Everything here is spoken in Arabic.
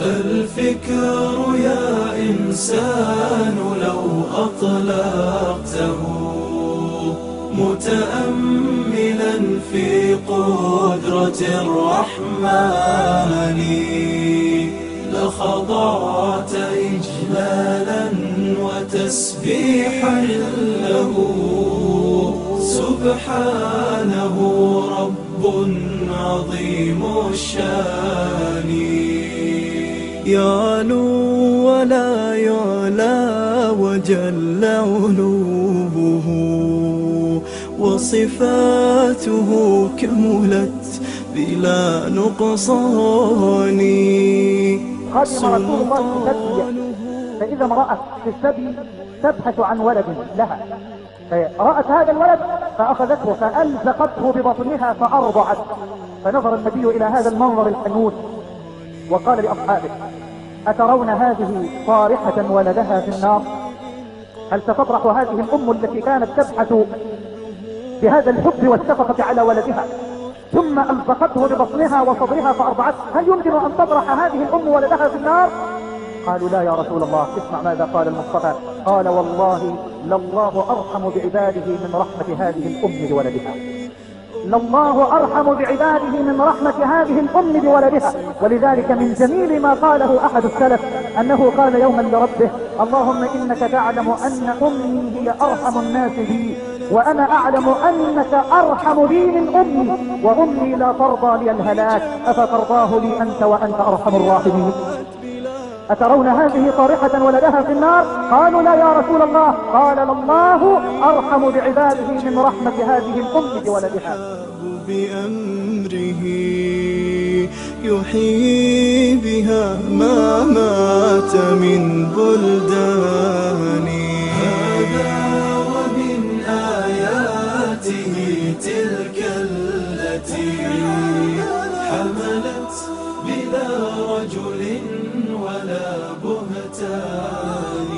الفكر يا إنسان لو أطلقته متأملا في قدرة الرحمن لخضعت إجلالا وتسبيحا له سبحانه رب عظيم الشان يعلو ولا يعلى وجل علوه وصفاته كملت بلا نقصان قدم رسول الله في السبي فإذا امرأة في السبي تبحث عن ولد لها، فرأت هذا الولد فأخذته فألزقته ببطنها فأرضعت. فنظر النبي إلى هذا المنظر الحنون وقال لأصحابه: أترون هذه طارحة ولدها في النار؟ هل ستطرح هذه الأم التي كانت تبحث بهذا الحب والشفقة على ولدها ثم ألصقته ببطنها وصدرها فأرضعته، هل يمكن أن تطرح هذه الأم ولدها في النار؟ قالوا: لا يا رسول الله. اسمع ماذا قال المصطفى، قال: والله لله أرحم بعباده من رحمة هذه الأم بولدها. لله أرحم بعباده من رحمة هذه الأم بولدها. ولذلك من جميل ما قاله أحد السلف أنه قال يوما لربه: اللهم إنك تعلم أن أمي هي أرحم الناس بي، وأنا أعلم أنك أرحم بي من أمي، وأمي لا ترضى لي الهلاك، أفترضاه لي أنت وأنت أرحم الراحمين؟ أترون هذه طارحة ولدها في النار؟ قالوا: لا يا رسول الله. قال: لله أرحم بعباده من رحمة هذه الأم بولدها. بأمره يحيي بها ما مات من بلدان هذا ومن آياته تلك التي حملت بلا رجل ولا بهتان